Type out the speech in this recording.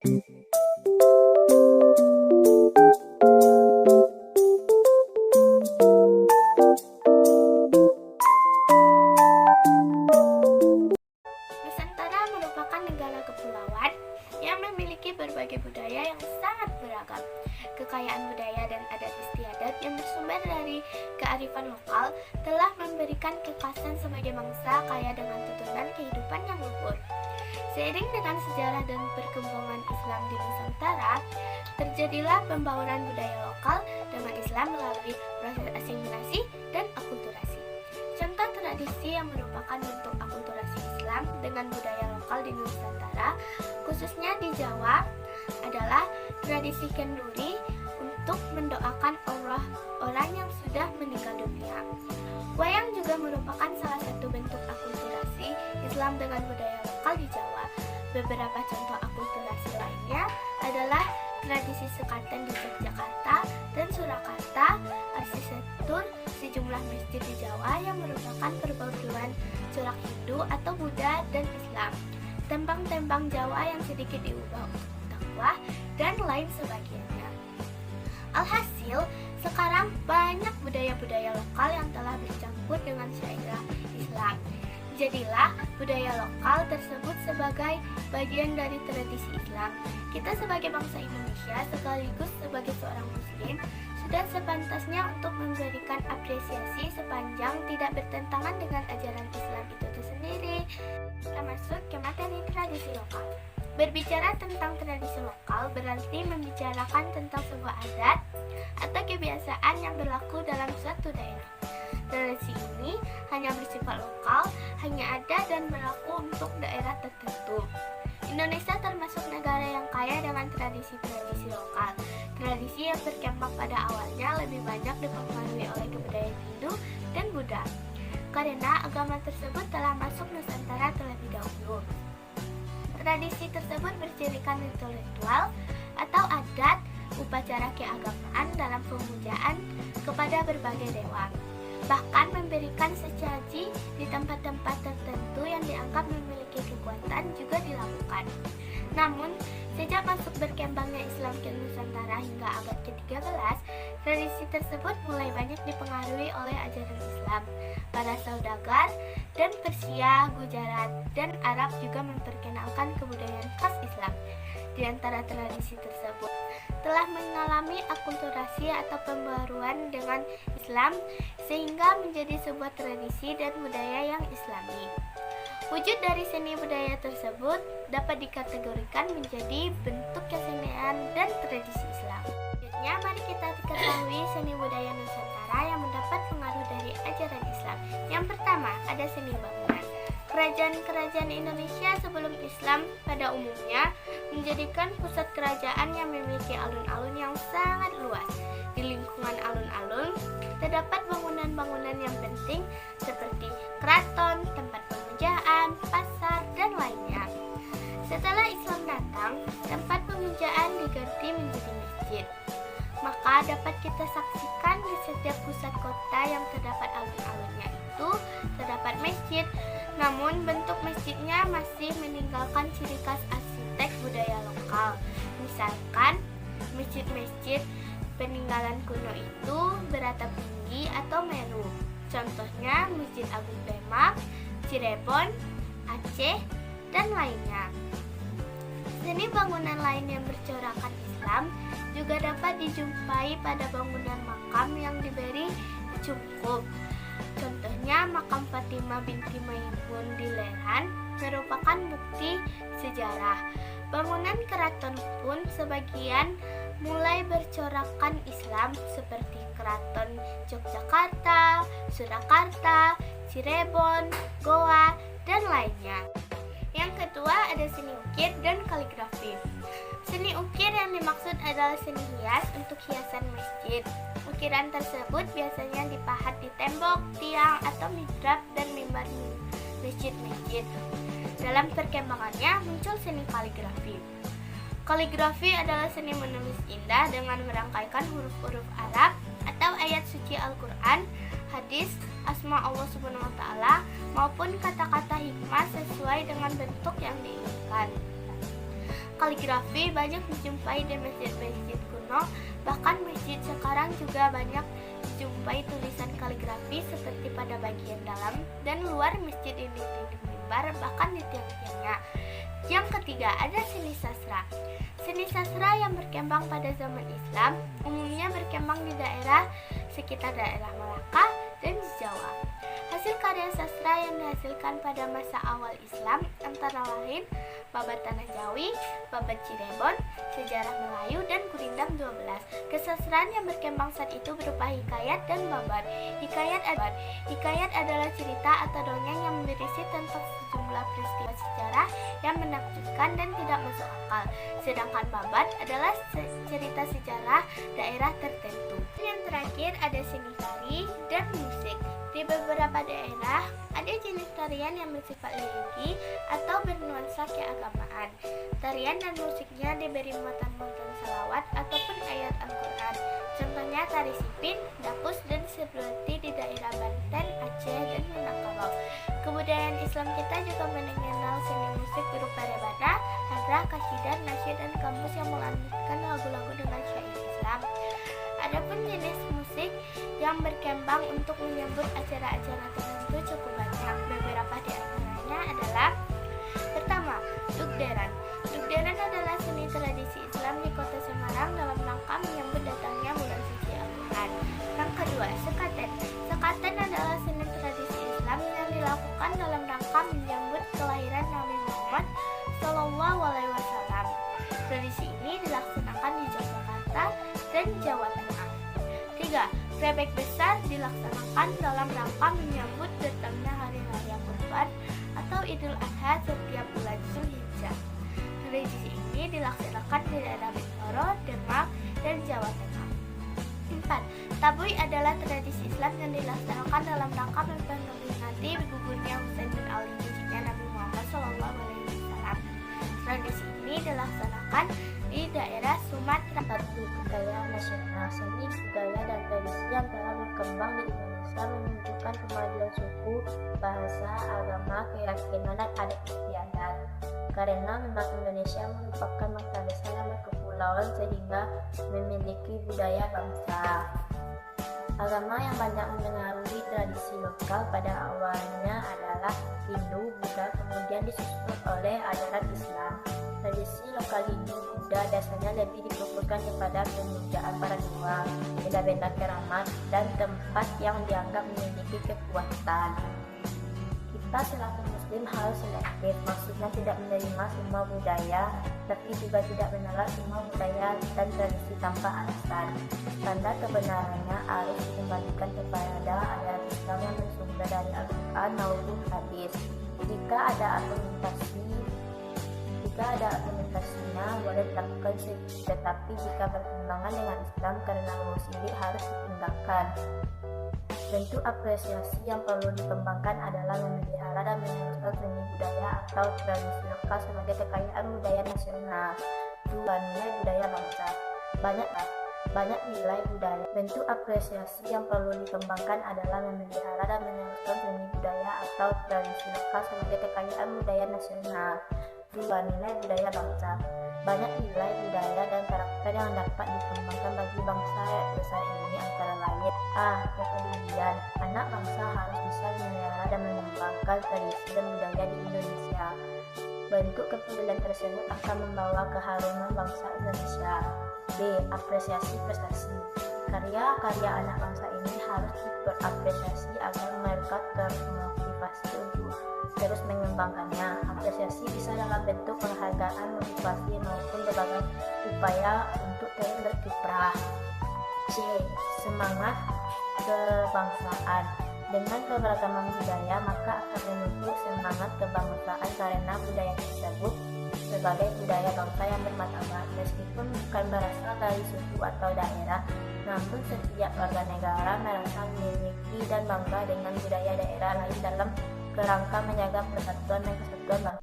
Nusantara merupakan negara kepulauan yang memiliki berbagai budaya yang sangat beragam. Kekayaan budaya dan adat istiadat yang bersumber dari kearifan lokal telah memberikan kekhasan sebagai bangsa kaya dengan tutunan kehidupan yang luhur. Seiring dengan sejarah dan perkembangan Islam di Nusantara, terjadilah pembauran budaya lokal dengan Islam melalui proses asimilasi dan akulturasi. Contoh tradisi yang merupakan bentuk akulturasi Islam dengan budaya lokal di Nusantara, khususnya di Jawa, adalah tradisi kenduri untuk mendoakan orang yang sudah meninggal dunia. Wayang juga merupakan salah satu bentuk akulturasi Islam dengan budaya lokal di Jawa. Beberapa contoh akulturasi lainnya adalah tradisi sekaten di Yogyakarta dan Surakarta, arsitektur sejumlah masjid di Jawa yang merupakan perpaduan corak Hindu atau Buddha dan Islam, tembang-tembang Jawa yang sedikit diubah untuk dakwah, dan lain sebagainya. Alhasil, sekarang banyak budaya-budaya lokal yang telah bercampur dengan syairah Islam. Jadilah budaya lokal tersebut sebagai bagian dari tradisi Islam. Kita sebagai bangsa Indonesia sekaligus sebagai seorang muslim sudah sepantasnya untuk memberikan apresiasi sepanjang tidak bertentangan dengan ajaran Islam itu sendiri. Kita masuk ke materi tradisi lokal. Berbicara tentang tradisi lokal berarti membicarakan tentang sebuah adat atau kebiasaan yang berlaku dalam suatu daerah. Tradisi ini hanya bersifat lokal, hanya ada dan berlaku untuk daerah tertentu. Indonesia termasuk negara yang kaya dengan tradisi-tradisi lokal. Tradisi yang berkembang pada awalnya lebih banyak dipengaruhi oleh kebudayaan Hindu dan Buddha, karena agama tersebut telah masuk Nusantara terlebih dahulu. Tradisi tersebut bercirikan ritual atau adat upacara keagamaan dalam pemujaan kepada berbagai dewa. Bahkan memberikan sesaji di tempat-tempat tertentu yang dianggap memiliki kekuatan juga dilakukan. Namun, sejak masuk berkembangnya Islam ke Nusantara hingga abad ke-13, tradisi tersebut mulai banyak dipengaruhi oleh ajaran Islam. Para saudagar dan Persia, Gujarat, dan Arab juga memperkenalkan kebudayaan khas Islam. Di antara tradisi tersebut telah mengalami akulturasi atau pembaruan dengan Islam sehingga menjadi sebuah tradisi dan budaya yang Islami. Wujud dari seni budaya tersebut dapat dikategorikan menjadi bentuk kesenian dan tradisi Islam. Selanjutnya, mari kita ketahui seni budaya Nusantara yang mendapat pengaruh dari ajaran Islam. Yang pertama, ada seni bangunan. Kerajaan-kerajaan Indonesia sebelum Islam pada umumnya menjadikan pusat kerajaan yang memiliki alun-alun yang sangat luas. Di lingkungan alun-alun terdapat bangunan-bangunan yang penting seperti keraton, tempat pemujaan, pasar, dan lainnya. Setelah Islam datang, tempat pemujaan diganti menjadi masjid. Maka dapat kita saksikan di setiap pusat kota yang terdapat alun-alunnya itu terdapat masjid. Namun bentuk masjidnya masih meninggalkan ciri khas arsitek budaya lokal. Misalkan masjid-masjid peninggalan kuno itu beratap tinggi atau meru. Contohnya Masjid Agung Demak, Cirebon, Aceh, dan lainnya. Seni bangunan lain yang bercorakan Islam juga dapat dijumpai pada bangunan makam yang diberi cungkup. Contohnya makam Fatimah binti Maimun di Leran merupakan bukti sejarah. Bangunan keraton pun sebagian mulai bercorakan Islam seperti keraton Yogyakarta, Surakarta, Cirebon, Goa, dan lainnya. Yang kedua ada seni ukir dan kaligrafi. Seni ukir yang dimaksud adalah seni hias untuk hiasan masjid. Ukiran tersebut biasanya dipahat di tembok, tiang, atau mihrab dan mimbar masjid-masjid. Dalam perkembangannya muncul seni kaligrafi. Kaligrafi adalah seni menulis indah dengan merangkaikan huruf-huruf Arab atau ayat suci Al-Quran, hadis, asma Allah Subhanahu wa Ta'ala, maupun kata-kata hikmah sesuai dengan bentuk yang diinginkan. Kaligrafi banyak dijumpai di masjid-masjid kuno, bahkan masjid sekarang juga banyak dijumpai tulisan kaligrafi seperti pada bagian dalam dan luar masjid, di dinding mimbar, bahkan di tiang-tiangnya. Yang ketiga, ada seni sastra. Seni sastra yang berkembang pada zaman Islam umumnya berkembang di daerah sekitar daerah Malaka dan Jawa. Hasil karya sastra yang dihasilkan pada masa awal Islam antara lain Babat Tanah Jawi, Babat Cirebon, Sejarah Melayu, dan Gurindam 12. Kesastraan yang berkembang saat itu berupa hikayat dan babat. Hikayat adalah cerita atau dongeng yang berisi tentang sejumlah peristiwa sejarah yang menakjubkan dan tidak masuk akal. Sedangkan babat adalah cerita sejarah daerah tertentu. Yang terakhir ada seni tari dan musik. Di beberapa daerah ada jenis tarian yang bersifat religi atau bernuansa keagamaan. Tarian dan musiknya diberi muatan-muatan salawat ataupun ayat Al-Quran. Contohnya tari sipin, dapus, dan seperti di daerah Banten, Aceh, dan Minangkabau. Kebudayaan Islam kita juga mengenal seni musik berupa rebana, hadrah, kasidah, nasyid, dan kamus yang melanjutkan lagu-lagu dengan syair Islam. Adapun jenis musik yang berkembang untuk menyambut acara-acara tertentu cukup banyak. Beberapa di antaranya adalah: pertama, dugderan. Dugderan adalah seni tradisi Islam di kota Semarang dalam rangka menyambut datangnya bulan suci Al-Quran. Yang kedua, sekaten. Sekaten adalah seni tradisi Islam yang dilakukan dalam rangka menyambut kelahiran Nabi Muhammad SAW. Tradisi ini dilaksanakan di Yogyakarta dan Jawa Tengah. 3. Rebek besar dilaksanakan dalam rangka menyambut datangnya Hari Raya Kurban atau Idul Adha setiap bulan Zulhijjah. Tradisi ini dilaksanakan di daerah Bintoro, Demak, dan Jawa Tengah. 4. Tabui adalah tradisi Islam yang dilaksanakan dalam rangka memperingati gugurnya Husain bin Ali, cucunya Nabi Muhammad SAW. Tradisi ini dilaksanakan di daerah Sumatera. Budaya nasional. Seni, budaya, dan tradisi yang telah berkembang di Indonesia menunjukkan kemajuan suku, bahasa, agama, keyakinan, dan adat istiadat. Karena memang Indonesia merupakan bangsa besar yang berkepulauan sehingga memiliki budaya bangsa. Agama yang banyak mempengaruhi tradisi lokal pada awalnya adalah Hindu, Buddha, kemudian disusul oleh ajaran Islam. Tradisi lokal Hindu Buddha dasarnya lebih difokuskan kepada pemujaan para dewa, benda-benda keramat, dan tempat yang dianggap memiliki kekuatan. Kita selaku Muslim harus selektif, maksudnya tidak menerima semua budaya, tapi juga tidak menolak semua budaya dan tradisi tanpa alasan. Tanda kebenarannya harus dikembalikan kepada ajaran Islam yang bersumber dari Al-Quran maupun hadis. Jika ada argumentasinya boleh dilakukan, tetapi jika bertentangan dengan Islam karena sirik harus ditinggalkan. Bentuk apresiasi yang perlu dikembangkan adalah memelihara dan meneruskan seni budaya atau tradisi lokal sebagai kekayaan budaya nasional. 2. Nilai budaya bangsa. Banyak nilai budaya. Bentuk apresiasi yang perlu dikembangkan adalah memelihara dan meneruskan seni budaya atau tradisi lokal sebagai kekayaan budaya nasional. 2. Nilai budaya bangsa. Banyak nilai budaya dan karakter yang dapat dikembangkan bagi bangsa besar ini, antara lain: A. Kepedulian. Anak bangsa harus bisa memelihara dan mengembangkan tradisi dan budaya di Indonesia. Bentuk kepedulian tersebut akan membawa keharuman bangsa Indonesia. B. Apresiasi prestasi. Karya-karya anak bangsa ini harus diapresiasi agar mereka termotivasi untuk terus mengembangkannya. Apresiasi bisa dalam bentuk penghargaan, motivasi, maupun berbagai upaya untuk terus berkiprah. C. Semangat kebangsaan. Dengan keberagaman budaya, maka akan menumbuh semangat kebangsaan karena budaya tersebut sebagai budaya bangsa yang bermartabat. Meskipun bukan berasal dari suku atau daerah, namun setiap warga negara merasa memiliki dan bangga dengan budaya daerah lain dalam kerangka menjaga persatuan dan kesatuan bangsa.